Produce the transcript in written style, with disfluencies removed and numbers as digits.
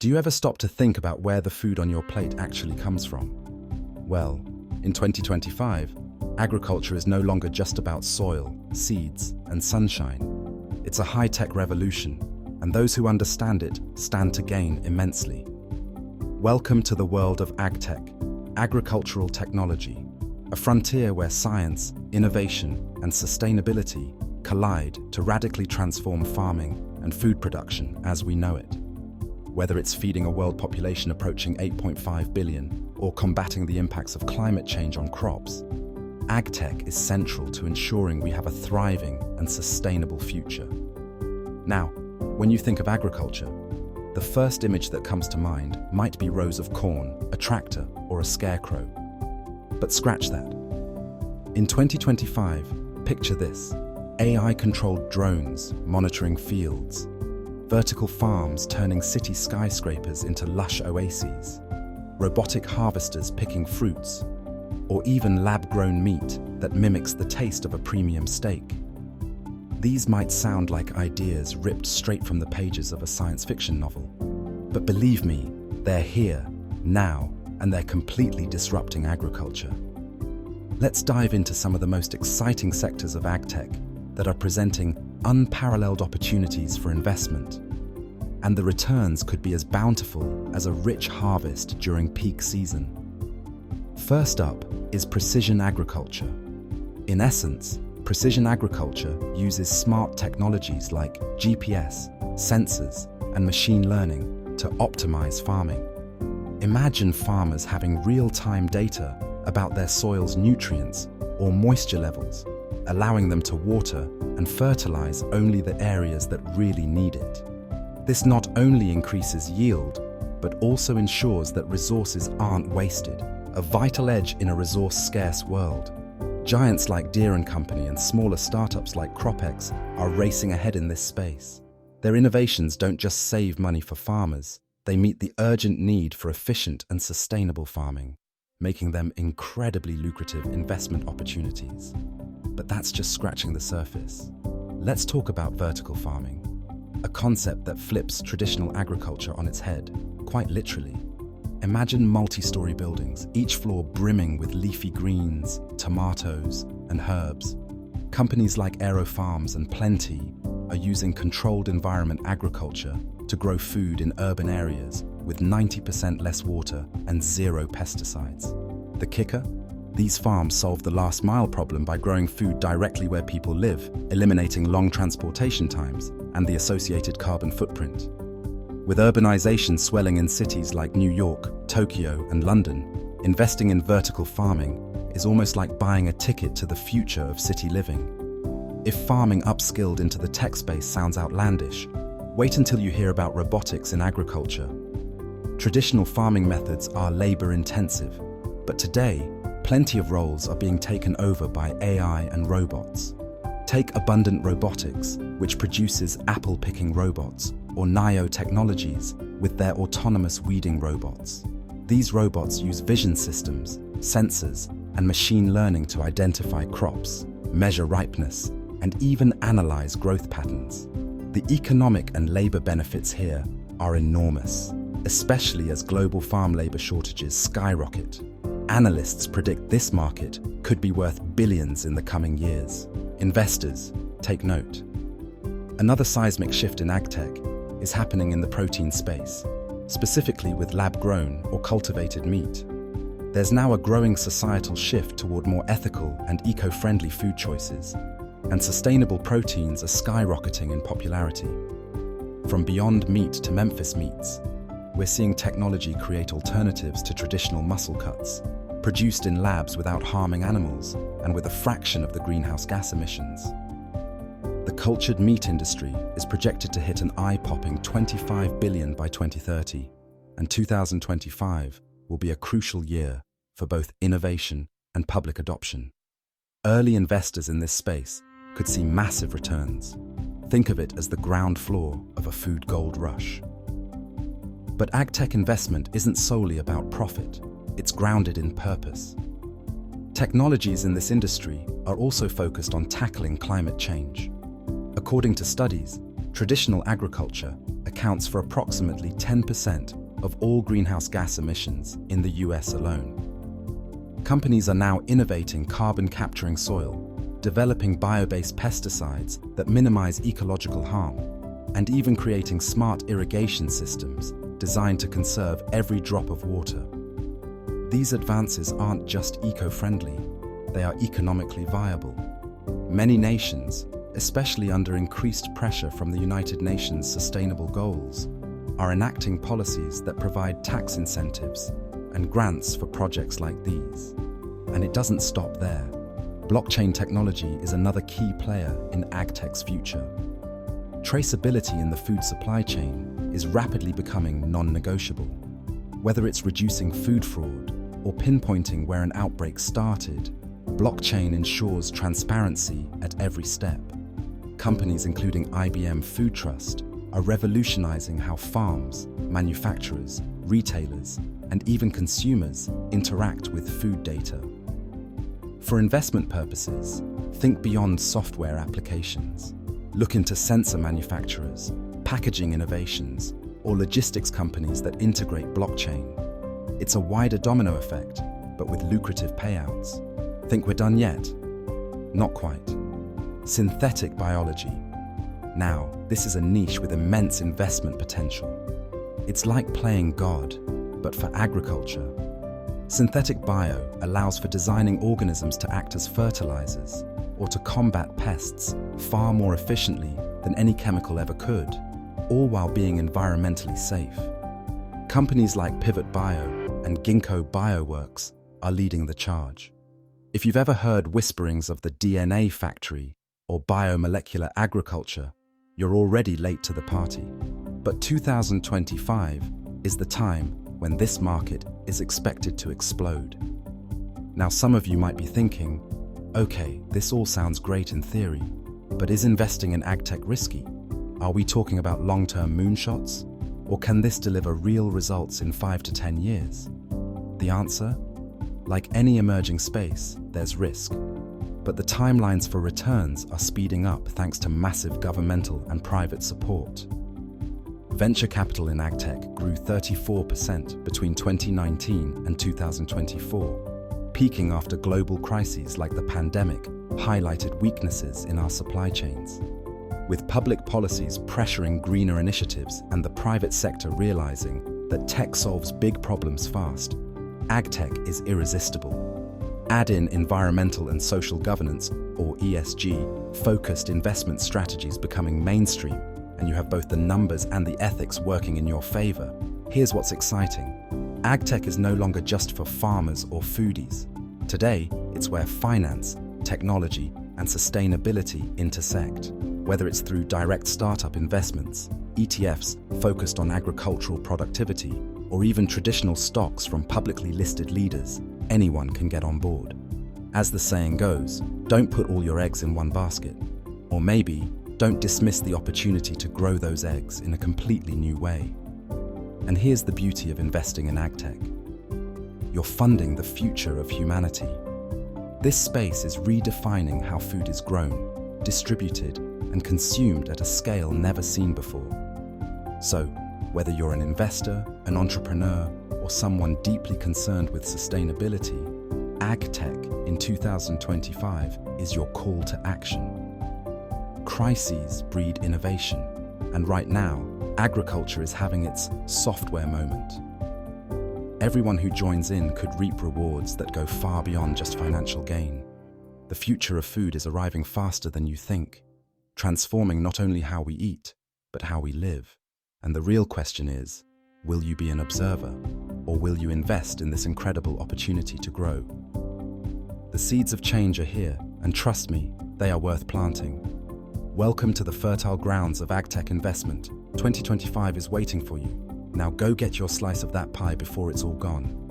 Do you ever stop to think about where the food on your plate actually comes from? Well, in 2025, agriculture is no longer just about soil, seeds, and sunshine. It's a high-tech revolution, and those who understand it stand to gain immensely. Welcome to the world of agri-tech, agricultural technology, a frontier where science, innovation, and sustainability collide to radically transform farming and food production as we know it. Whether it's feeding a world population approaching 8.5 billion or combating the impacts of climate change on crops, agri-tech is central to ensuring we have a thriving and sustainable future. Now, when you think of agriculture, the first image that comes to mind might be rows of corn, a tractor, or a scarecrow. But scratch that. In 2025, picture this: AI-controlled drones monitoring fields, vertical farms turning city skyscrapers into lush oases, robotic harvesters picking fruits, or even lab-grown meat that mimics the taste of a premium steak. These might sound like ideas ripped straight from the pages of a science fiction novel, but believe me, they're here, now, and they're completely disrupting agriculture. Let's dive into some of the most exciting sectors of agri-tech that are presenting unparalleled opportunities for investment, and the returns could be as bountiful as a rich harvest during peak season. First up is precision agriculture. In essence, precision agriculture uses smart technologies like GPS, sensors, and machine learning to optimize farming. Imagine farmers having real-time data about their soil's nutrients or moisture levels, allowing them to water and fertilize only the areas that really need it. This not only increases yield, but also ensures that resources aren't wasted, a vital edge in a resource-scarce world. Giants like Deere & Company and smaller startups like CropX are racing ahead in this space. Their innovations don't just save money for farmers, they meet the urgent need for efficient and sustainable farming, making them incredibly lucrative investment opportunities. But that's just scratching the surface. Let's talk about vertical farming, a concept that flips traditional agriculture on its head, quite literally. Imagine multi-story buildings, each floor brimming with leafy greens, tomatoes, and herbs. Companies like Aero Farms and Plenty are using controlled environment agriculture to grow food in urban areas with 90% less water and zero pesticides. The kicker? These farms solve the last mile problem by growing food directly where people live, eliminating long transportation times and the associated carbon footprint. With urbanization swelling in cities like New York, Tokyo, and London, investing in vertical farming is almost like buying a ticket to the future of city living. If farming upskilled into the tech space sounds outlandish, wait until you hear about robotics in agriculture. Traditional farming methods are labor-intensive, but today, plenty of roles are being taken over by AI and robots. Take Abundant Robotics, which produces apple-picking robots, or Nio Technologies with their autonomous weeding robots. These robots use vision systems, sensors, and machine learning to identify crops, measure ripeness, and even analyze growth patterns. The economic and labor benefits here are enormous, especially as global farm labor shortages skyrocket. Analysts predict this market could be worth billions in the coming years. Investors, take note. Another seismic shift in agri-tech is happening in the protein space, specifically with lab-grown or cultivated meat. There's now a growing societal shift toward more ethical and eco-friendly food choices, and sustainable proteins are skyrocketing in popularity. From Beyond Meat to Memphis Meats, we're seeing technology create alternatives to traditional muscle cuts, produced in labs without harming animals and with a fraction of the greenhouse gas emissions. The cultured meat industry is projected to hit an eye-popping $25 billion by 2030, and 2025 will be a crucial year for both innovation and public adoption. Early investors in this space could see massive returns. Think of it as the ground floor of a food gold rush. But agri-tech investment isn't solely about profit, it's grounded in purpose. Technologies in this industry are also focused on tackling climate change. According to studies, traditional agriculture accounts for approximately 10% of all greenhouse gas emissions in the US alone. Companies are now innovating carbon-capturing soil, developing bio-based pesticides that minimize ecological harm, and even creating smart irrigation systems designed to conserve every drop of water. These advances aren't just eco-friendly, they are economically viable. Many nations, especially under increased pressure from the United Nations Sustainable Goals, are enacting policies that provide tax incentives and grants for projects like these. And it doesn't stop there. Blockchain technology is another key player in agtech's future. Traceability in the food supply chain is rapidly becoming non-negotiable. Whether it's reducing food fraud or pinpointing where an outbreak started, blockchain ensures transparency at every step. Companies including IBM Food Trust are revolutionizing how farms, manufacturers, retailers, and even consumers interact with food data. For investment purposes, think beyond software applications. Look into sensor manufacturers, packaging innovations, or logistics companies that integrate blockchain. It's a wider domino effect, but with lucrative payouts. Think we're done yet? Not quite. Synthetic biology. Now, this is a niche with immense investment potential. It's like playing God, but for agriculture. Synthetic bio allows for designing organisms to act as fertilizers or to combat pests far more efficiently than any chemical ever could, all while being environmentally safe. Companies like Pivot Bio and Ginkgo Bioworks are leading the charge. If you've ever heard whisperings of the DNA factory or biomolecular agriculture, you're already late to the party. But 2025 is the time when this market is expected to explode. Now, some of you might be thinking, okay, this all sounds great in theory, but is investing in agtech risky? Are we talking about long-term moonshots? Or can this deliver real results in 5 to 10 years? The answer? Like any emerging space, there's risk. But the timelines for returns are speeding up thanks to massive governmental and private support. Venture capital in agtech grew 34% between 2019 and 2024, peaking after global crises like the pandemic highlighted weaknesses in our supply chains. With public policies pressuring greener initiatives and the private sector realizing that tech solves big problems fast, agtech is irresistible. Add in environmental and social governance, or ESG, focused investment strategies becoming mainstream, and you have both the numbers and the ethics working in your favor. Here's what's exciting. Agtech is no longer just for farmers or foodies. Today, it's where finance, technology, and sustainability intersect. Whether it's through direct startup investments, ETFs focused on agricultural productivity, or even traditional stocks from publicly listed leaders, anyone can get on board. As the saying goes, don't put all your eggs in one basket. Or maybe, don't dismiss the opportunity to grow those eggs in a completely new way. And here's the beauty of investing in agtech. You're funding the future of humanity. This space is redefining how food is grown, distributed, and consumed at a scale never seen before. So, whether you're an investor, an entrepreneur, or someone deeply concerned with sustainability, agtech in 2025 is your call to action. Crises breed innovation, and right now, agriculture is having its software moment. Everyone who joins in could reap rewards that go far beyond just financial gain. The future of food is arriving faster than you think, transforming not only how we eat, but how we live. And the real question is, will you be an observer, or will you invest in this incredible opportunity to grow? The seeds of change are here, and trust me, they are worth planting. Welcome to the fertile grounds of agtech investment. 2025 is waiting for you. Now go get your slice of that pie before it's all gone.